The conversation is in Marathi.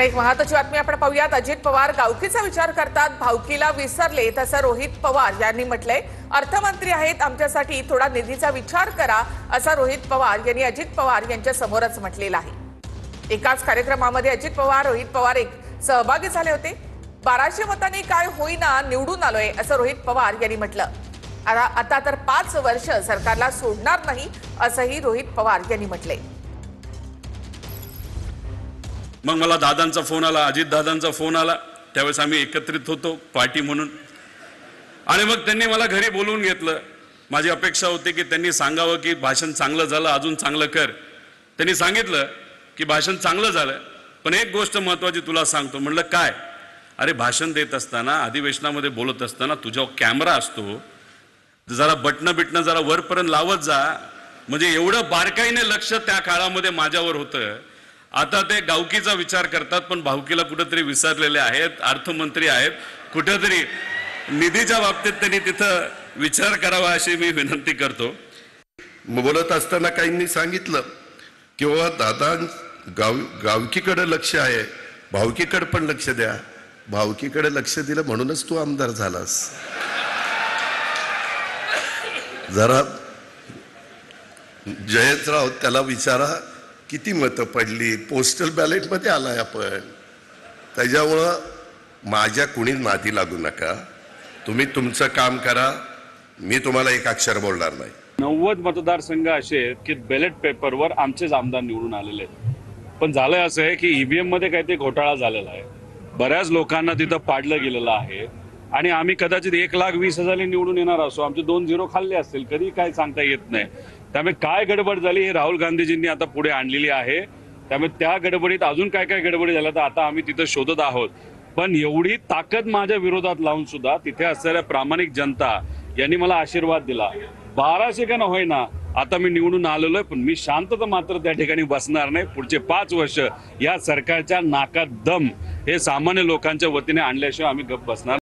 आणि एक महत्त्वाची बातमी आपण पाहूयात। अजित पवार गावकीचा विचार करतात, भावकीला विसरले तसं रोहित पवार यांनी म्हटलंय। अर्थमंत्री आहेत, आमच्यासाठी थोडा निधीचा विचार करा असं रोहित पवार यांनी अजित पवार यांच्या समोरच म्हटलेलं आहे। एकाच कार्यक्रमामध्ये अजित पवार रोहित पवार एक सहभागी झाले होते। 1200 मतांनी काय होईना निवडून आलोय असं रोहित पवार यांनी म्हटलं। आता तर 5 वर्ष सरकारला सोडणार नाही असंही रोहित पवार यांनी म्हटले। मग मला दादांचा फोन आला, अजित दादांचा फोन आला। त्यावेळेस आम्ही एकत्रित होतो पार्टी म्हणून, आणि मग त्यांनी मला घरी बोलवून घेतलं। माझी अपेक्षा होती की त्यांनी सांगावं की भाषण चांगलं झालं, अजून चांगलं कर। त्यांनी सांगितलं की भाषण चांगलं झालं, पण एक गोष्ट महत्त्वाची तुला सांगतो। म्हणलं काय? अरे भाषण देत असताना, अधिवेशनामध्ये बोलत असताना तुझ्यावर कॅमेरा असतो, जरा बटणं जरा वरपर्यंत लावत जा। म्हणजे एवढं बारकाईने लक्ष त्या काळामध्ये माझ्यावर होतं। आता ते गावकीचा विचार करतात, पण भावकीला कुठेतरी विसरलेले आहेत। अर्थमंत्री आहेत, कुठेतरी निधीच्या बाबतीत त्यांनी तिथं विचार करावा अशी मी विनंती करतो। बोलत असताना काहींनी सांगितलं की बाबा दादा गावकीकडे लक्ष आहे, भावकीकडे पण लक्ष द्या। भावकीकडे लक्ष दिलं म्हणूनच तू आमदार झालास। जरा जयंतराव त्याला विचारा किती मतं पडली, पोस्टल बॅलेट मध्ये आलाय आपण। त्याच्यामुळं माझ्या कुणी नादी लागू नका, तुम्ही तुमचं काम करा, मी तुम्हाला एक अक्षर बोलणार नाही। 90 मतदारसंघ असे आहेत की बॅलेट पेपरवर आमचेच आमदार निवडून आलेले आहेत। पण झालंय असं आहे की ईव्हीएम मध्ये काहीतरी घोटाळा झालेला आहे, बऱ्याच लोकांना तिथं पाडलं गेलेलं आहे, आणि आम्ही कदाचित 1,20,000 निवडून येणार असो, आमचे 2 0 खाल्ले असतील, कधी काय सांगता येत नाही। त्यामुळे काय गडबड झाली हे राहुल गांधीजींनी आता पुढे आणलेली आहे। त्यामुळे त्या गडबडीत अजून काय काय गडबडी झाल्या तर आता आम्ही तिथं शोधत आहोत। पण एवढी ताकद माझ्या विरोधात लावून सुद्धा तिथे असलेल्या प्रामाणिक जनता यांनी मला आशीर्वाद दिला। 1200 का न होईना आता मी निवडून आलेलो आहे, पण मी शांतता मात्र त्या ठिकाणी बसणार नाही। पुढचे 5 वर्ष या सरकारच्या नाकात दम हे सामान्य लोकांच्या वतीने आणल्याशिवाय आम्ही गप्प बसणार